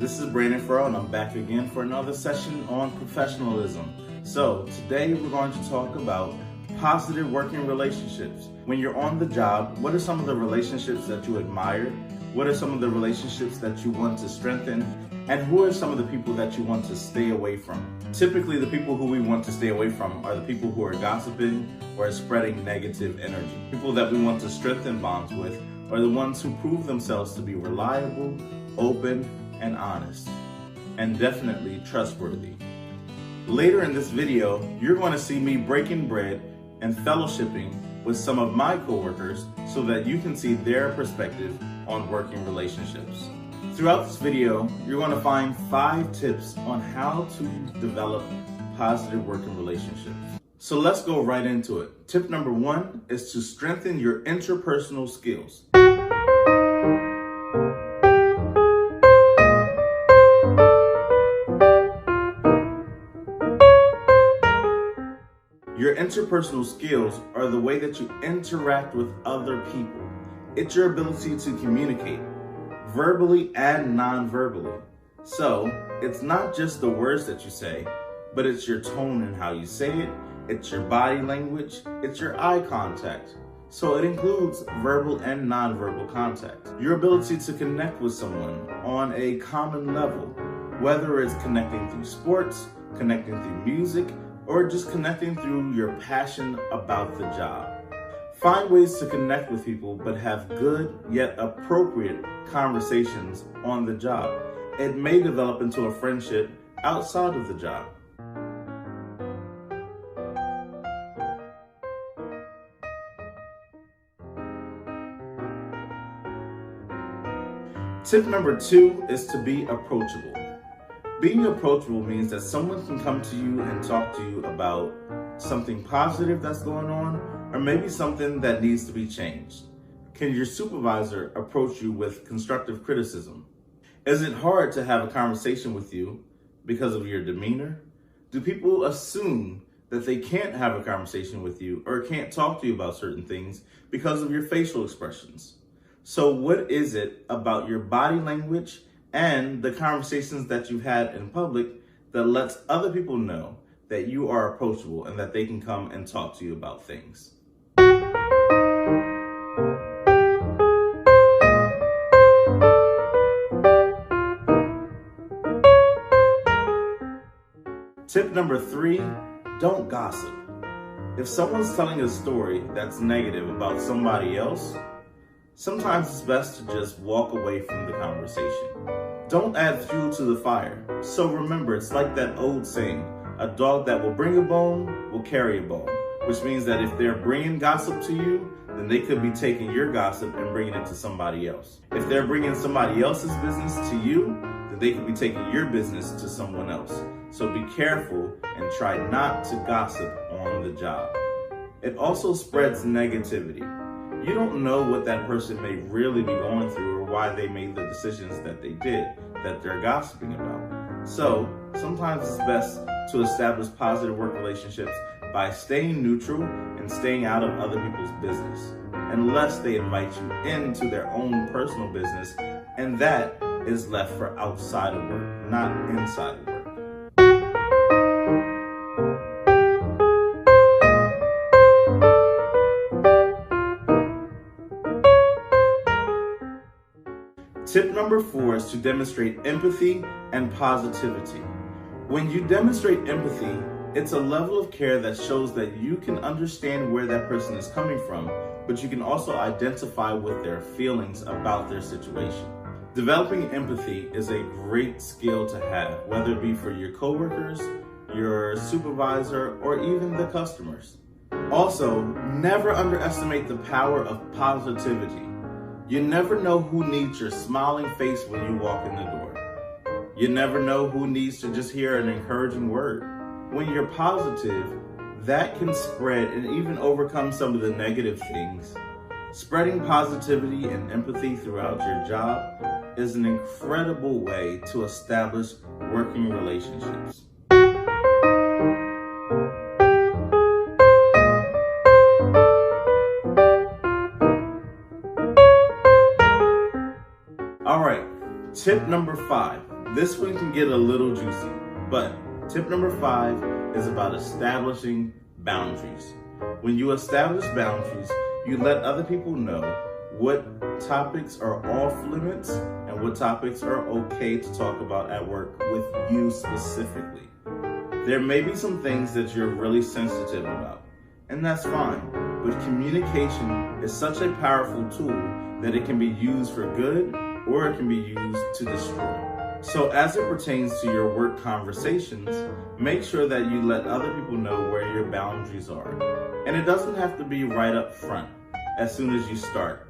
This is Furrowh, and I'm back again for another session on professionalism. So today we're going to talk about positive working relationships. When you're on the job, what are some of the relationships that you admire? What are some of the relationships that you want to strengthen? And who are some of the people that you want to stay away from? Typically, the people who we want to stay away from are the people who are gossiping or spreading negative energy. People that we want to strengthen bonds with are the ones who prove themselves to be reliable, open, and honest, and definitely trustworthy. Later in this video, you're going to see me breaking bread and fellowshipping with some of my coworkers so that you can see their perspective on working relationships. Throughout this video, you're going to find 5 tips on how to develop positive working relationships. So let's go right into it. Tip number 1 is to strengthen your interpersonal skills. Your interpersonal skills are the way that you interact with other people. It's your ability to communicate, verbally and non-verbally. So, it's not just the words that you say, but it's your tone and how you say it, it's your body language, it's your eye contact. So it includes verbal and non-verbal contact. Your ability to connect with someone on a common level, whether it's connecting through sports, connecting through music, or just connecting through your passion about the job. Find ways to connect with people, but have good yet appropriate conversations on the job. It may develop into a friendship outside of the job. Tip number 2 is to be approachable. Being approachable means that someone can come to you and talk to you about something positive that's going on, or maybe something that needs to be changed. Can your supervisor approach you with constructive criticism? Is it hard to have a conversation with you because of your demeanor? Do people assume that they can't have a conversation with you or can't talk to you about certain things because of your facial expressions? So what is it about your body language and the conversations that you've had in public that lets other people know that you are approachable and that they can come and talk to you about things? Tip number 3, don't gossip. If someone's telling a story that's negative about somebody else, sometimes it's best to just walk away from the conversation. Don't add fuel to the fire. So remember, it's like that old saying, a dog that will bring a bone will carry a bone, which means that if they're bringing gossip to you, then they could be taking your gossip and bringing it to somebody else. If they're bringing somebody else's business to you, then they could be taking your business to someone else. So be careful and try not to gossip on the job. It also spreads negativity. You don't know what that person may really be going through or why they made the decisions that they did that they're gossiping about. So sometimes it's best to establish positive work relationships by staying neutral and staying out of other people's business, unless they invite you into their own personal business, and that is left for outside of work, not inside of work. Tip number 4 is to demonstrate empathy and positivity. When you demonstrate empathy, it's a level of care that shows that you can understand where that person is coming from, but you can also identify with their feelings about their situation. Developing empathy is a great skill to have, whether it be for your coworkers, your supervisor, or even the customers. Also, never underestimate the power of positivity. You never know who needs your smiling face when you walk in the door. You never know who needs to just hear an encouraging word. When you're positive, that can spread and even overcome some of the negative things. Spreading positivity and empathy throughout your job is an incredible way to establish working relationships. All right, tip number 5, This one can get a little juicy, but tip number 5 is about establishing boundaries. When you establish boundaries, you let other people know what topics are off limits and what topics are okay to talk about at work with you specifically. There may be some things that you're really sensitive about, and that's fine, but communication is such a powerful tool that it can be used for good or it can be used to destroy. So as it pertains to your work conversations, make sure that you let other people know where your boundaries are. And it doesn't have to be right up front, as soon as you start.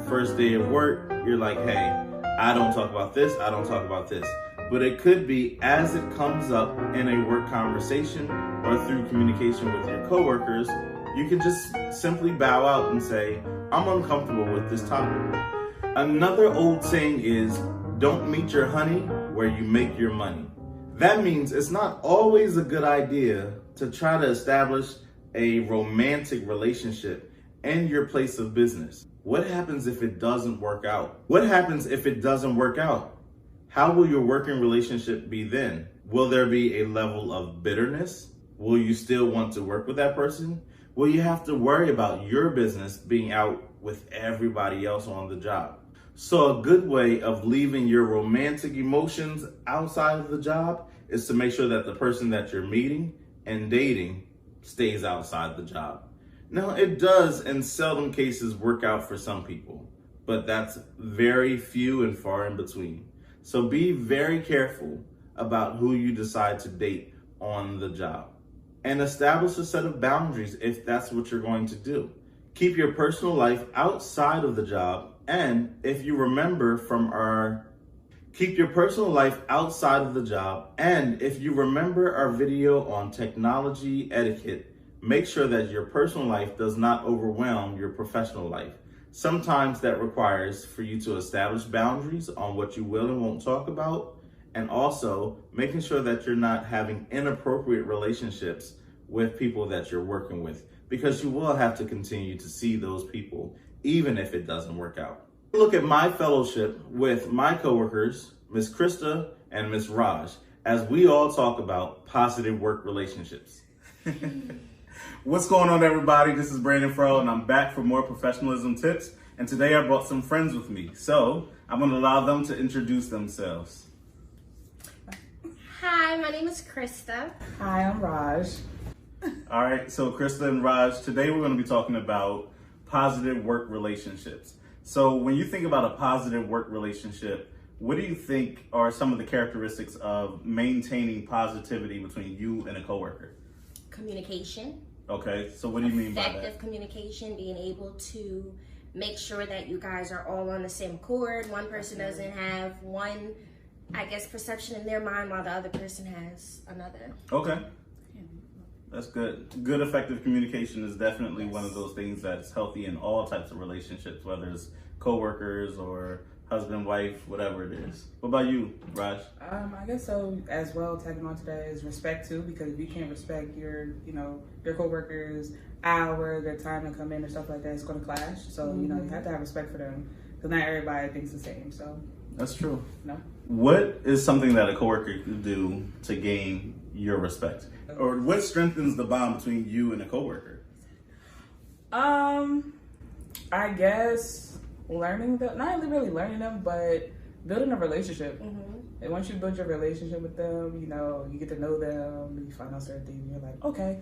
First day of work, you're like, hey, I don't talk about this, I don't talk about this. But it could be as it comes up in a work conversation or through communication with your coworkers, you can just simply bow out and say, I'm uncomfortable with this topic. Another old saying is, don't meet your honey where you make your money. That means it's not always a good idea to try to establish a romantic relationship in your place of business. What happens if it doesn't work out? What happens if it doesn't work out? How will your working relationship be then? Will there be a level of bitterness? Will you still want to work with that person? Will you have to worry about your business being out with everybody else on the job? So a good way of leaving your romantic emotions outside of the job is to make sure that the person that you're meeting and dating stays outside the job. Now, it does in seldom cases work out for some people, but that's very few and far in between. So be very careful about who you decide to date on the job and establish a set of boundaries if that's what you're going to do. Keep your personal life outside of the job. And if you remember from our video on technology etiquette, make sure that your personal life does not overwhelm your professional life. Sometimes that requires for you to establish boundaries on what you will and won't talk about, and also making sure that you're not having inappropriate relationships with people that you're working with, because you will have to continue to see those people even if it doesn't work out. Look at my fellowship with my coworkers, Miss Krista and Miss Raj, as we all talk about positive work relationships. What's going on, everybody? This is Brandon Furrowh, and I'm back for more professionalism tips. And today I brought some friends with me, so I'm going to allow them to introduce themselves. Hi, my name is Krista. Hi, I'm Raj. All right, so Krista and Raj, today we're going to be talking about positive work relationships. So when you think about a positive work relationship, what do you think are some of the characteristics of maintaining positivity between you and a coworker? Communication. Okay, so what do you mean by that? Effective communication, being able to make sure that you guys are all on the same accord. One person doesn't have one, perception in their mind while the other person has another. Okay. That's good. Good effective communication is definitely one of those things that's healthy in all types of relationships, whether it's coworkers or husband, wife, whatever it is. What about you, Raj? I guess so as well. Tagging on to that is respect too, because if you can't respect your coworkers' hour, their time to come in or stuff like that, it's going to clash. So you have to have respect for them, because not everybody thinks the same. So that's true. No. What is something that a coworker could do to gain your respect, or what strengthens the bond between you and a coworker? I guess learning them, not really learning them, but building a relationship. And once you build your relationship with them, you get to know them, you find out certain things, and you're like, okay,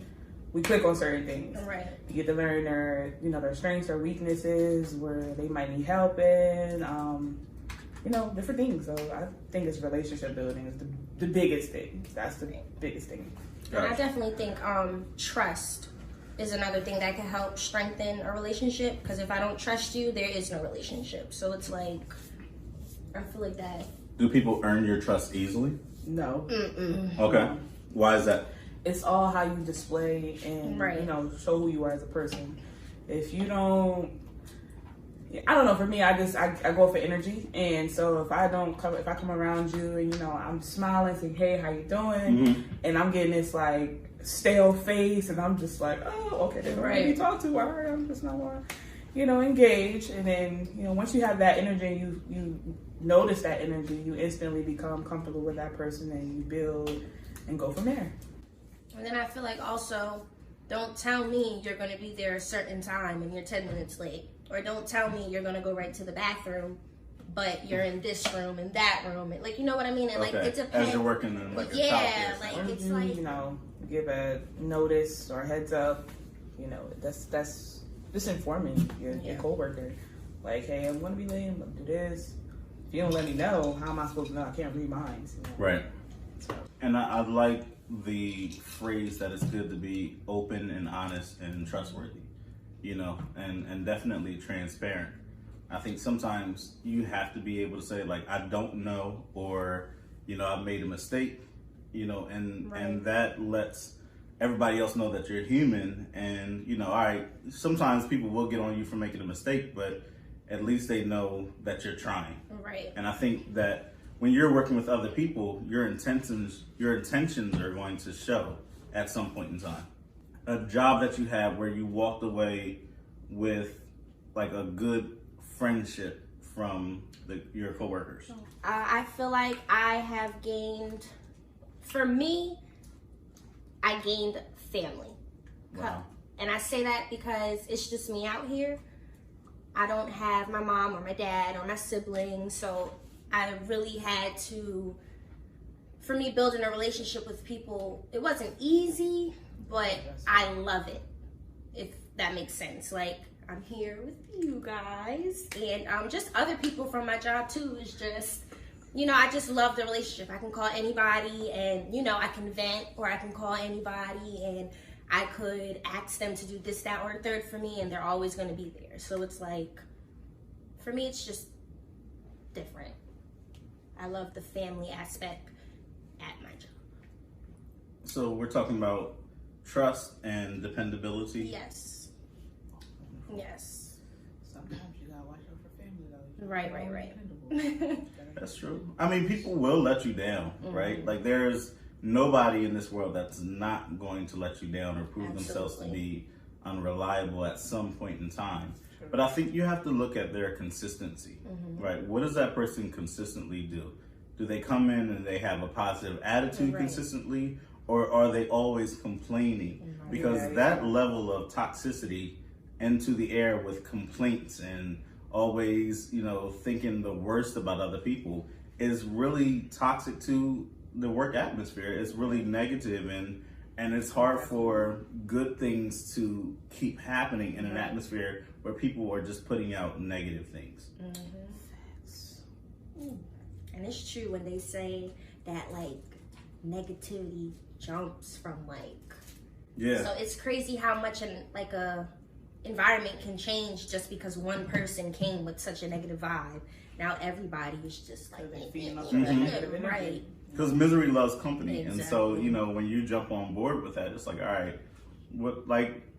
we click on certain things. Right. You get to learn their strengths or weaknesses, where they might need help in, different things. So I think it's relationship building is the biggest thing. That's the biggest thing. And I definitely think trust is another thing that can help strengthen a relationship, because if I don't trust you, there is no relationship. So it's like, I feel like that. Do people earn your trust easily? No. Okay. Why is that? It's all how you display and show who you are as a person. If you don't, I don't know. For me, I go for energy, and so if I come around you and I'm smiling, saying, "Hey, how you doing?" and I'm getting this like stale face, and I'm just like, "Oh, okay, they don't want me to talk to. All right, I'm just not one." engage. And then, once you have that energy and you notice that energy, you instantly become comfortable with that person and you build and go from there. And then I feel like also, don't tell me you're going to be there a certain time and you're 10 minutes late. Or don't tell me you're going to go right to the bathroom, but you're in this room and that room. And, like, you know what I mean? And like, it depends. As you're working in like yeah, like or it's you, like, give a notice or a heads up. That's just informing your coworker. Like, hey, I'm going to be late. I'm going to do this. If you don't let me know, how am I supposed to know? I can't read minds. Right. So. And I like the phrase that it's good to be open and honest and trustworthy, and definitely transparent. I think sometimes you have to be able to say, like, I don't know, or, I've made a mistake, and that lets everybody else know that you're human. And, all right, sometimes people will get on you for making a mistake, but at least they know that you're trying. Right. And I think that when you're working with other people, your intentions are going to show at some point in time. A job that you have where you walked away with like a good friendship from your coworkers. I feel like I have gained, for me, I gained family. Wow. And I say that because it's just me out here. I don't have my mom or my dad or my siblings, so I really had to, for me, building a relationship with people, it wasn't easy, but I love it, if that makes sense. Like, I'm here with you guys, and just other people from my job too. Is just, I just love the relationship. I can call anybody, and I can vent, or I can call anybody, and I could ask them to do this, that, or the third for me, and they're always going to be there. So it's like, for me, it's just different. I love the family aspect at my job. So we're talking about trust and dependability. Yes. Yes. Sometimes you gotta watch out for family though. Right. That's true. I mean, people will let you down, right? Like, there's nobody in this world that's not going to let you down or prove themselves to be unreliable at some point in time. But I think you have to look at their consistency, right? What does that person consistently do? Do they come in and they have a positive attitude consistently, or are they always complaining? Because that level of toxicity into the air with complaints and always, thinking the worst about other people is really toxic to the work atmosphere. It's really negative, and it's hard for good things to keep happening in an atmosphere where people are just putting out negative things. And it's true when they say that, like, negativity jumps from, like, so it's crazy how much a environment can change just because one person came with such a negative vibe. Now everybody is just like, right. Because misery loves company. Exactly. And so, when you jump on board with that, it's like, all right,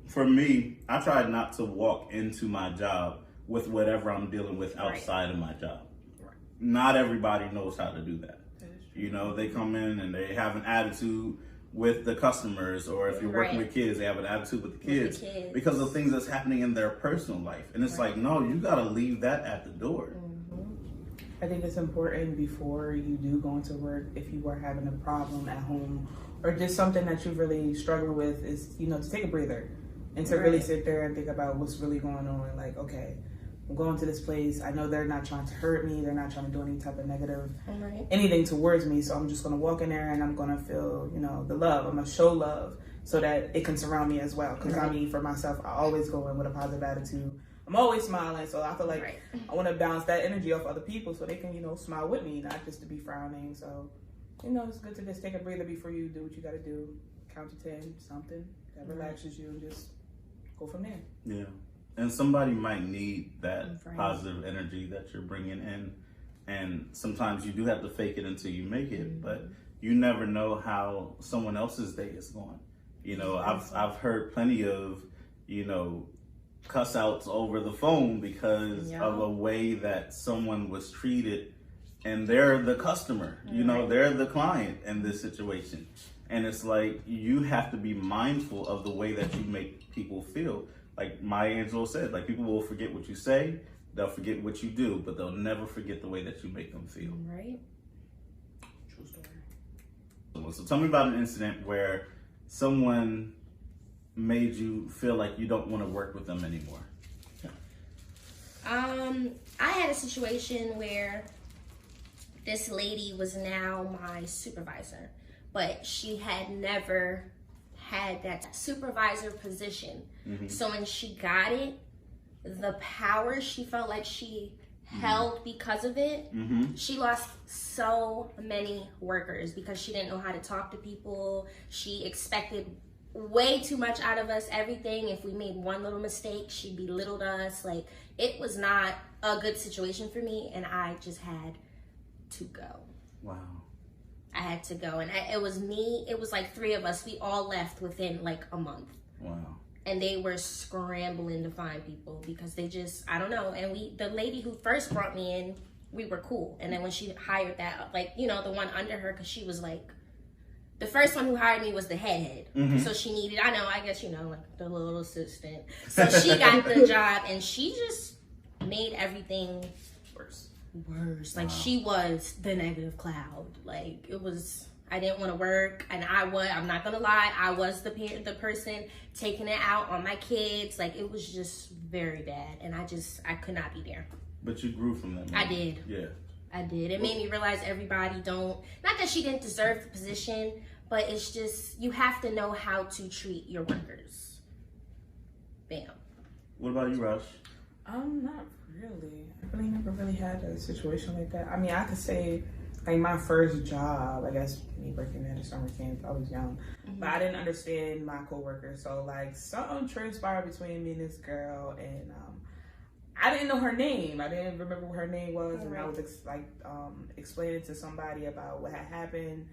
for me, I tried not to walk into my job with whatever I'm dealing with outside of my job. Right. Not everybody knows how to do that. They come in and they have an attitude with the customers, or if you're working with kids, they have an attitude with the kids because of things that's happening in their personal life. And it's like, no, you got to leave that at the door. I think it's important before you do go into work, if you are having a problem at home or just something that you're really struggling with, is, to take a breather and to really sit there and think about what's really going on. Like, okay, I'm going to this place. I know they're not trying to hurt me. They're not trying to do any type of negative anything towards me. So I'm just going to walk in there and I'm going to feel, the love. I'm going to show love so that it can surround me as well. Because I mean, for myself, I always go in with a positive attitude. I'm always smiling. So I feel like I want to bounce that energy off other people so they can, smile with me, not just to be frowning. So, it's good to just take a breather before you do what you got to do. Count to 10, something that relaxes you, and just go from there. Yeah. And somebody might need that positive energy that you're bringing in. And sometimes you do have to fake it until you make it, but you never know how someone else's day is going. I've heard plenty of, cuss outs over the phone because of a way that someone was treated, and they're the customer, they're the client in this situation. And it's like, you have to be mindful of the way that you make people feel, like Maya Angelou said, like people will forget what you say, they'll forget what you do, but they'll never forget the way that you make them feel. Right. True story. So tell me about an incident where someone made you feel like you don't want to work with them anymore. I had a situation where this lady was now my supervisor, but she had never had that supervisor position. So when she got it, the power she felt like she held because of it, she lost so many workers because she didn't know how to talk to people. She expected way too much out of us, everything. If we made one little mistake, she belittled us. Like, it was not a good situation for me, and I just had to go. Wow. I had to go, and it was me. It was like 3 of us. We all left within like a month. Wow. And they were scrambling to find people because they just, I don't know. And the lady who first brought me in, we were cool. And then when she hired that, like, you know, the one under her, because she was like, the first one who hired me was the head. So she needed, I guess, you know, like the little assistant. So she got the job, and she just made everything Worse. Like, she was the negative cloud. Like, it was, I didn't want to work, and I'm not gonna lie, I was the person taking it out on my kids. Like, it was just very bad, and I could not be there. But you grew from that. I did. Yeah. I did. It made me realize everybody not that she didn't deserve the position, but it's just, you have to know how to treat your workers. Bam. What about you, Raj? Not really. I really never really had a situation like that. I mean, I could say, like, my first job, I guess, me working at a summer camp, I was young, but I didn't understand my coworkers. So, like, something transpired between me and this girl, and I didn't know her name. I didn't remember what her name was, and I was explaining to somebody about what had happened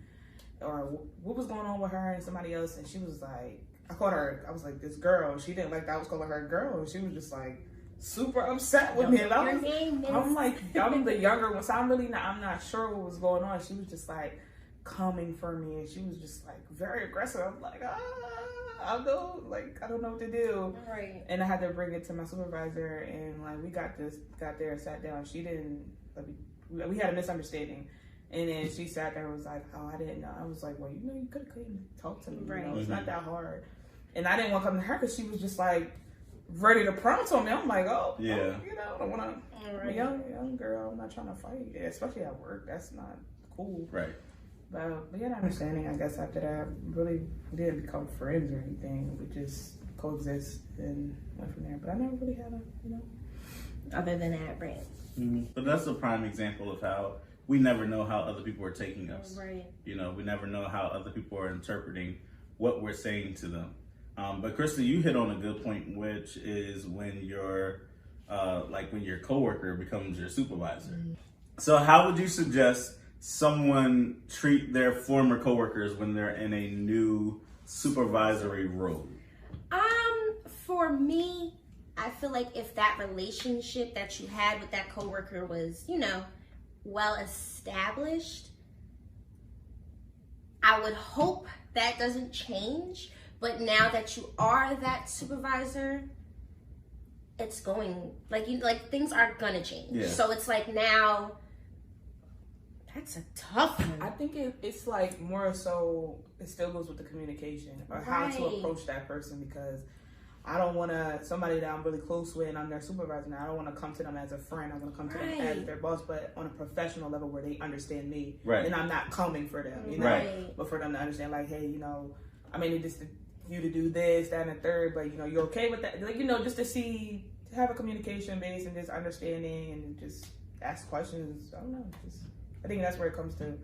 or what was going on with her and somebody else, and she was like, I was like, this girl. She didn't like that I was calling her girl, and she was just like super upset with me. And I'm like, I'm the younger one, so I'm not sure what was going on. She was just like coming for me, and she was just like very aggressive. I'm like, I don't know what to do. Right. And I had to bring it to my supervisor, and like we got there and sat down. She didn't, we had a misunderstanding. And then she sat there and was like, oh, I didn't know. I was like, well, you know, you could have came and talked to me. Right. You know, it's not that hard. And I didn't want to come to her because she was just like ready to pounce on me. I'm like, you know, I don't want to. I'm a young girl. I'm not trying to fight, especially at work. That's not cool. Right. But we had an understanding, I guess, after that. Really, we didn't become friends or anything. We just coexist and went from there. But I never really had Other than that, right. But that's a prime example of how we never know how other people are taking us. Right. You know, we never know how other people are interpreting what we're saying to them. But Krista, you hit on a good point, which is when your coworker becomes your supervisor. So how would you suggest someone treat their former coworkers when they're in a new supervisory role? For me, I feel like if that relationship that you had with that coworker was, you know, well established, I would hope that doesn't change. But now that you are that supervisor, it's going things are gonna change. Yeah. So it's like now, that's a tough one. I think it's like more so it still goes with the communication or how to approach that person, because I don't want somebody that I'm really close with and I'm their supervisor now, I don't want to come to them as a friend. I want to come to them as their boss, but on a professional level where they understand me. Right. And I'm not coming for them, you know? Right. But for them to understand, like, hey, you know, I may need you to do this, that, and the third, but, you know, you're okay with that? Like, you know, just to have a communication base and just understanding and just ask questions. I don't know. I think that's where it comes to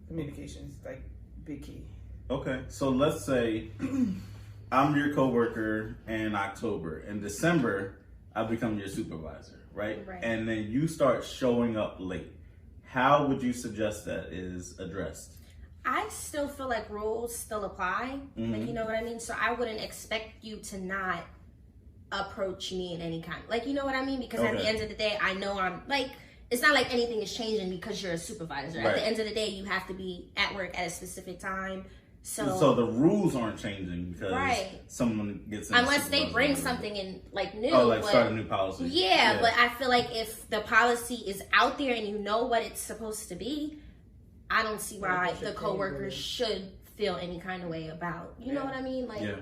communications, like, big key. Okay, so let's say I'm your coworker in October. In December, I become your supervisor, right? And then you start showing up late. How would you suggest that is addressed? I still feel like rules still apply. Like, you know what I mean? So I wouldn't expect you to not approach me in any kind. Like, you know what I mean? Because at the end of the day, I know I'm like, it's not like anything is changing because you're a supervisor. At the end of the day, you have to be at work at a specific time. So the rules aren't changing because someone gets in unless they bring something in like new. Oh, like start a new policy. Yeah, but I feel like if the policy is out there and you know what it's supposed to be, I don't see why the coworkers should feel any kind of way about. You know what I mean? Like. Yeah.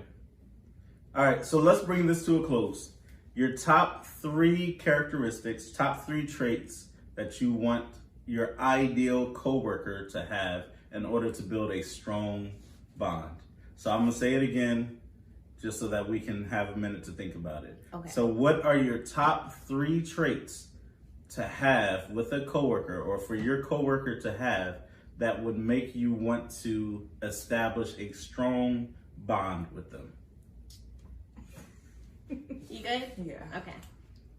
All right, so let's bring this to a close. Your top 3 characteristics, top 3 traits that you want your ideal coworker to have in order to build a strong bond. So I'm gonna say it again, just so that we can have a minute to think about it. Okay. So what are your top 3 traits to have with a coworker, or for your coworker to have, that would make you want to establish a strong bond with them? You good? Yeah. Okay.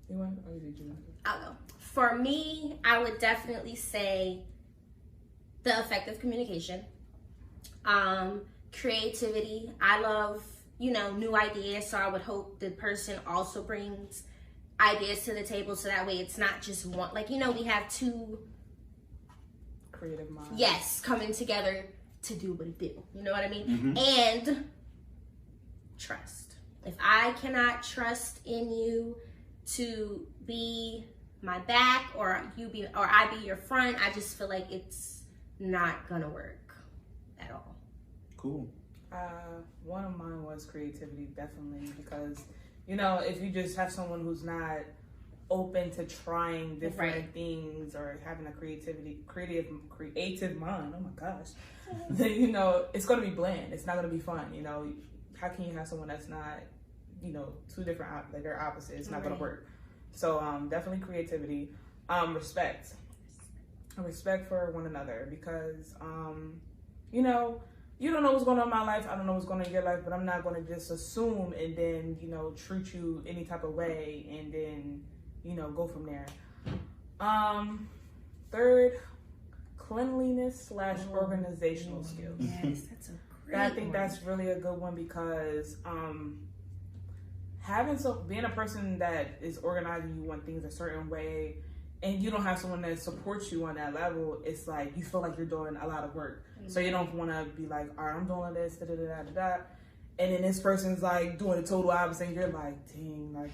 You want, or did you want? I'll go. For me, I would definitely say the effective communication, creativity. I love, new ideas, so I would hope the person also brings ideas to the table, so that way it's not just one. Like, we have 2 creative minds. Yes, coming together to do what it do. You know what I mean? Mm-hmm. And trust. If I cannot trust in you to be my back, or I be your front, I just feel like it's not gonna work at all. Cool. One of mine was creativity, definitely, because if you just have someone who's not open to trying different things or having a creative mind, oh my gosh, then it's gonna be bland. It's not gonna be fun. How can you have someone that's not, 2 different, like they're opposite? It's not gonna work. So definitely creativity. Respect for one another, because you don't know what's going on in my life. I don't know what's going on in your life, but I'm not going to just assume and then treat you any type of way and then go from there. Third, cleanliness / organizational skills. Yes, that's a great I think one. that's really a good one, because being a person that is organized and you want things a certain way, and you don't have someone that supports you on that level, it's like you feel like you're doing a lot of work. So you don't want to be like, all right, I'm doing this, da da da da da, and then this person's like doing the total opposite, and you're like, dang, like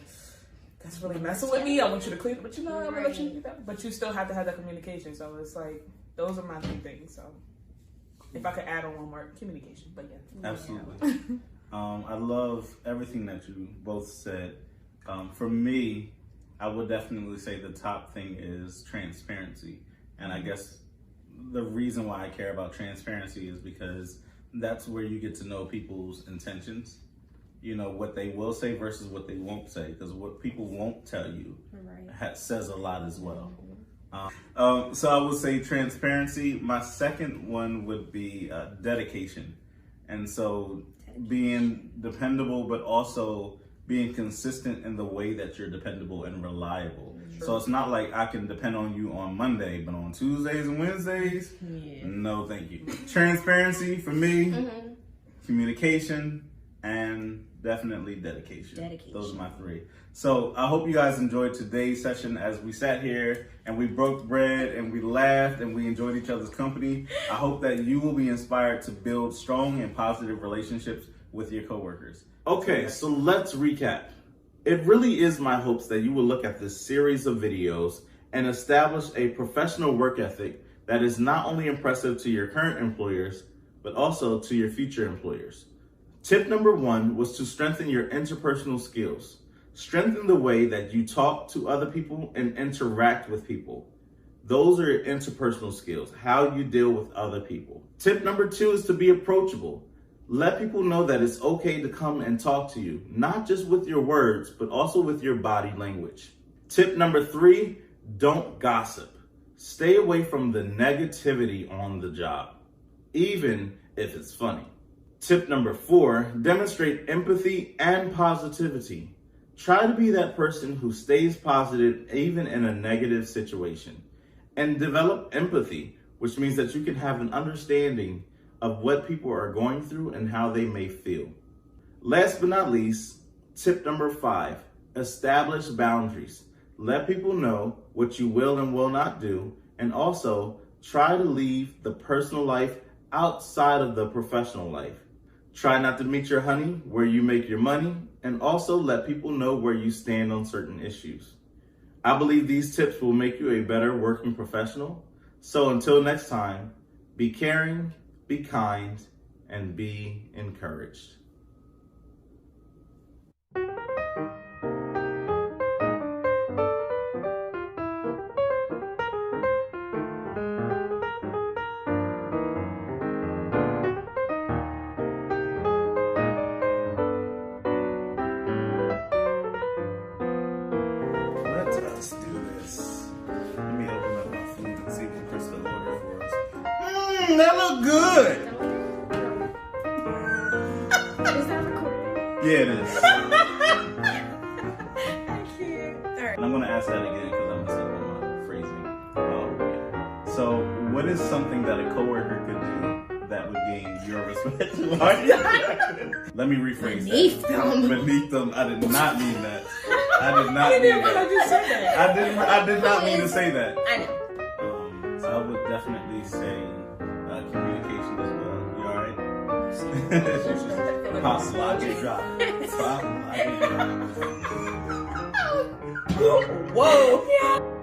that's really messing with me. I want you to clean it, but I'm gonna let you do that. But you still have to have that communication. So it's like those are my 3 things. So if I could add on one more, communication. But yeah, absolutely. I love everything that you both said. For me, I would definitely say the top thing is transparency. And I guess the reason why I care about transparency is because that's where you get to know people's intentions. What they will say versus what they won't say. Because what people won't tell you says a lot as well. So I would say transparency. My second one would be dedication. And so being dependable, but also being consistent in the way that you're dependable and reliable. Sure. So it's not like I can depend on you on Monday, but on Tuesdays and Wednesdays, no thank you. Transparency for me, communication, and definitely dedication. Those are my 3. So I hope you guys enjoyed today's session as we sat here and we broke bread and we laughed and we enjoyed each other's company. I hope that you will be inspired to build strong and positive relationships with your coworkers. Okay, so let's recap. It really is my hopes that you will look at this series of videos and establish a professional work ethic that is not only impressive to your current employers, but also to your future employers. Tip number 1 was to strengthen your interpersonal skills. Strengthen the way that you talk to other people and interact with people. Those are your interpersonal skills, how you deal with other people. Tip number 2 is to be approachable. Let people know that it's okay to come and talk to you, not just with your words, but also with your body language. Tip number 3, don't gossip. Stay away from the negativity on the job, even if it's funny. Tip number 4, demonstrate empathy and positivity. Try to be that person who stays positive even in a negative situation. And develop empathy, which means that you can have an understanding of what people are going through and how they may feel. Last but not least, tip number 5, establish boundaries. Let people know what you will and will not do, and also try to leave the personal life outside of the professional life. Try not to meet your honey where you make your money, and also let people know where you stand on certain issues. I believe these tips will make you a better working professional. So until next time, be caring, be kind, and be encouraged. Let us do this. Let me open up my food and see what Krista ordered for us. That look good. Is that recording? Yeah, it is. I can't. Alright. And I'm going to ask that again because I messed up on my phrasing. Yeah. So, what is something that a coworker could do that would gain your respect? Let me rephrase Beneath that. them. Beneath them. I did not mean that. I did not You mean did, but I that. just said that. I did not mean to say that. I know. So I would definitely say communication as well. You alright? Pop logic drop. Pop logic drop. Whoa.